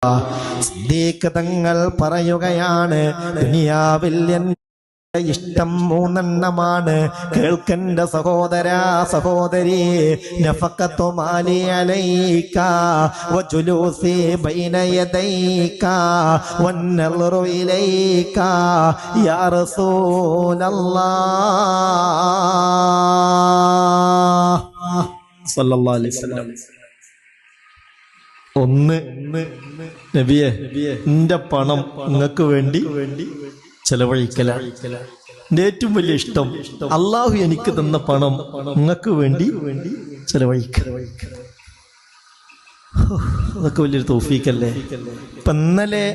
സിദ്ദീഖ് തങ്ങൾ പറയുകയാണ്, ദുനിയാവിൽ ഇഷ്ടം മൂന്നെണ്ണമാണ്. കേൾക്കണ്ട സഹോദരാ സഹോദരി, നഫഖത്തു മാലി അലൈക വജുലൂസി ബൈന യദൈക വന്നളറു ഇലൈക യാ റസൂലല്ലാഹ് സല്ലല്ലാഹു അലൈഹി വസല്ലം. ഒന്ന്, നബിയെ എന്റെ പണം നിങ്ങൾക്ക് വേണ്ടി ചെലവഴിക്കലാണ്. എന്റെ ഏറ്റവും വലിയ ഇഷ്ടം അള്ളാഹു എനിക്ക് തന്ന പണം നിങ്ങൾക്ക് വേണ്ടി ചെലവഴിക്കൽ. അതൊക്കെ വലിയൊരു തൗഫീഖല്ലേ. ഇപ്പൊ ഇന്നലെ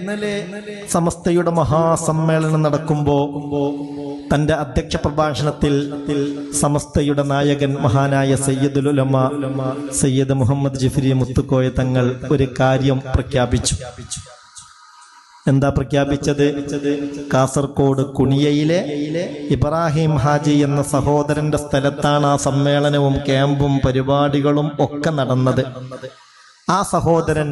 സമസ്തയുടെ മഹാസമ്മേളനം നടക്കുമ്പോ തന്റെ അധ്യക്ഷ പ്രഭാഷണത്തിൽ സമസ്തയുടെ നായകൻ മഹാനായ സയ്യിദുൽ ഉലമ സയ്യിദ് മുഹമ്മദ് ജിഫ്രി മുത്തുക്കോയ തങ്ങൾ ഒരു കാര്യം പ്രഖ്യാപിച്ചു. എന്താ പ്രഖ്യാപിച്ചത്? കാസർഗോഡ് കുണിയയിലെ ഇബ്രാഹിം ഹാജി എന്ന സഹോദരന്റെ സ്ഥലത്താണ് ആ സമ്മേളനവും ക്യാമ്പും പരിപാടികളും ഒക്കെ നടന്നത്. ആ സഹോദരൻ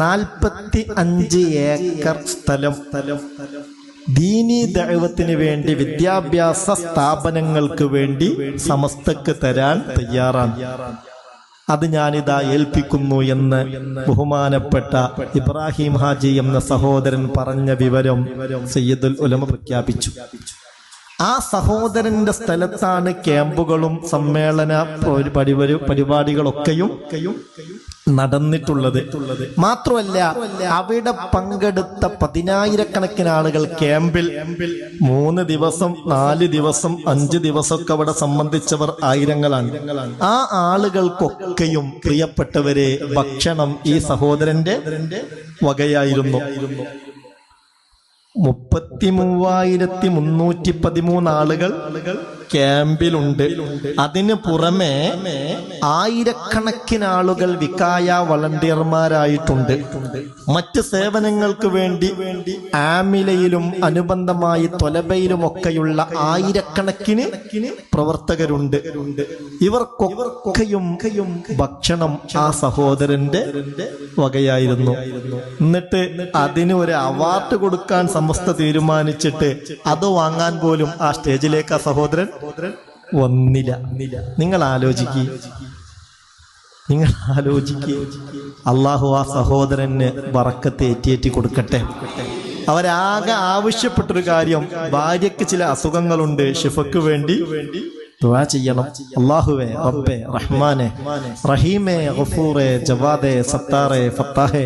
45 ഏക്കർ സ്ഥലം ദീനീ ദഅവത്തിന് വേണ്ടി, വിദ്യാഭ്യാസ സ്ഥാപനങ്ങൾക്ക് വേണ്ടി സമസ്തക്ക് തരാൻ തയ്യാറാണ്. അത് ഞാനിതാ ഏൽപ്പിക്കുന്നു എന്ന് ബഹുമാനപ്പെട്ട ഇബ്രാഹിം ഹാജി എന്ന സഹോദരൻ പറഞ്ഞ വിവരം സയ്യിദുൽ ഉലമ പ്രഖ്യാപിച്ചു. ആ സഹോദരന്റെ സ്ഥലത്താണ് ക്യാമ്പുകളും സമ്മേളന പരിപാടികളൊക്കെയും നടന്നിട്ടുള്ളത്. മാത്രമല്ല, അവിടെ പങ്കെടുത്ത 10,000-കണക്കിന് ആളുകൾ ക്യാമ്പിൽ 3 ദിവസം 4 ദിവസം 5 ദിവസമൊക്കെ അവിടെ സംബന്ധിച്ചവർ ആയിരങ്ങളാണ്. ആ ആളുകൾക്കൊക്കെയും പ്രിയപ്പെട്ടവരെ ഭക്ഷണം ഈ സഹോദരന്റെ വകയായിരുന്നു. 33,313 ആളുകൾ ക്യാമ്പിലുണ്ട്. അതിന് പുറമെ ആയിരക്കണക്കിന് ആളുകൾ വികായ വളണ്ടിയർമാരായിട്ടുണ്ട്. മറ്റ് സേവനങ്ങൾക്ക് വേണ്ടി ആമിലയിലും അനുബന്ധമായി തൊലബയിലുമൊക്കെയുള്ള ആയിരക്കണക്കിന് പ്രവർത്തകരുണ്ട്. ഇവർക്കൊക്കെയും ഭക്ഷണം ആ സഹോദരന്റെ വകയായിരുന്നു. എന്നിട്ട് അതിന് ഒരു അവാർഡ് കൊടുക്കാൻ സമസ്ത തീരുമാനിച്ചിട്ട് അത് വാങ്ങാൻ പോലും ആ സ്റ്റേജിലേക്ക് ആ സഹോദരൻ വന്നില്ല. നിങ്ങൾ ആലോചിക്കുക. അള്ളാഹു ആ സഹോദരന് ബറക്കത്ത് ഏറ്റി കൊടുക്കട്ടെ. അവരാകെ ആവശ്യപ്പെട്ടൊരു കാര്യം, ഭാര്യയ്ക്ക് ചില അസുഖങ്ങളുണ്ട്, ഷിഫക്ക് വേണ്ടി ദുആ ചെയ്യണം. അല്ലാഹുവേ റബ്ബേ റഹ്മാനെ റഹീമേ ഗഫൂറേ ജവാദേ സത്താറേ ഫത്താഹേ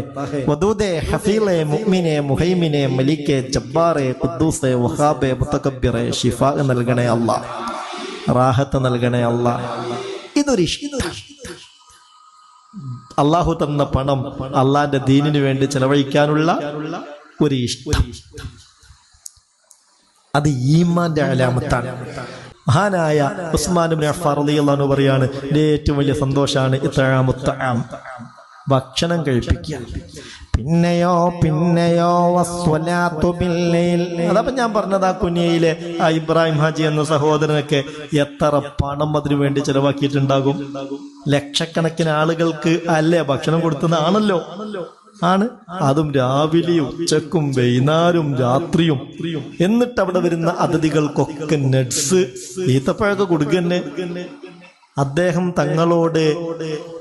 വദൂദേ ഹഫീലേ മുഅ്മിനേ മുഹൈമിനേ മലിക്കേ ജബ്ബാറേ ഖുദ്ദൂസേ വഹാബേ മുതകബ്ബിറേ ശിഫാ നൽകണേ അല്ലാഹ്, റാഹത്ത് നൽകണേ അല്ലാഹ്. ഇതൊരു അല്ലാഹു തന്ന പണം അള്ളാന്റെ ദീനിനു വേണ്ടി ചെലവഴിക്കാനുള്ള ഒരു ഇഷ്ടം, അത് ഈമാന്റെ അലാമത്താണ്. മഹാനായ ഉസ്മാൻ ഇബ്നു അഫ്ഫാൻ റളിയല്ലാഹു അൻഹു പറയാണ്, ഏറ്റവും വലിയ സന്തോഷാണ് ഇത്ആമുത്തആം, ഭക്ഷണം കഴിപ്പിക്കുക. പിന്നെയോ വസ്വലാത്തു ബില്ലൈൽ. അതപ്പോ ഞാൻ പറഞ്ഞത്, ആ കുനിയയിലെ ആ ഇബ്രാഹിം ഹാജി എന്ന സഹോദരനൊക്കെ എത്ര പണം അതിനു വേണ്ടി ചെലവാക്കിയിട്ടുണ്ടാകും. ലക്ഷക്കണക്കിന് ആളുകൾക്ക് അല്ലേ ഭക്ഷണം കൊടുത്തതാണല്ലോ ആണ്. അതും രാവിലെയും ഉച്ചക്കും വൈകുന്നേരവും രാത്രിയും. എന്നിട്ട് അവിടെ വരുന്ന അതിഥികൾക്കൊക്കെ നട്സ് ഈത്തപ്പഴമൊക്കെ കൊടുക്കന്നെ. അദ്ദേഹം തങ്ങളോട്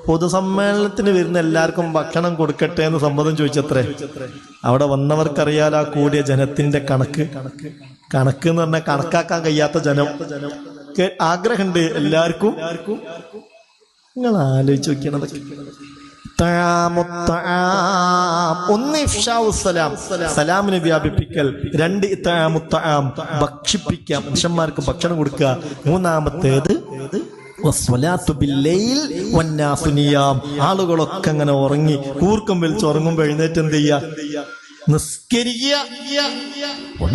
പൊതുസമ്മേളനത്തിന് വരുന്ന എല്ലാവർക്കും ഭക്ഷണം കൊടുക്കട്ടെ എന്ന് സമ്മതം ചോദിച്ചത്രേ. അവിടെ വന്നവർക്കറിയാലോ ആ കൂടിയ ജനത്തിന്റെ കണക്ക് എന്ന് പറഞ്ഞാൽ കണക്കാക്കാൻ കഴിയാത്ത ജനം. ആഗ്രഹമുണ്ട് എല്ലാവർക്കും. നിങ്ങൾ ആലോചിച്ച് നോക്കിയാണതൊക്കെ. ഒന്ന് സലാമിനെ വ്യാപിപ്പിക്കൽ, 2 ഇത്ആമുത്തആം ഭക്ഷിപ്പിക്കാം, മനുഷ്യന്മാർക്ക് ഭക്ഷണം കൊടുക്കുക. 3-ാമത്തേത് വസ്വലാത്തു ബില്ലൈൽ വന്നാസു നിയാം, ആളുകളൊക്കെ അങ്ങനെ ഉറങ്ങി കൂർക്കം വലിച്ച് ഉറങ്ങുമ്പോൾ എഴുന്നേറ്റ് എന്ത് ചെയ്യുക? നിസ്കരിക്കുക.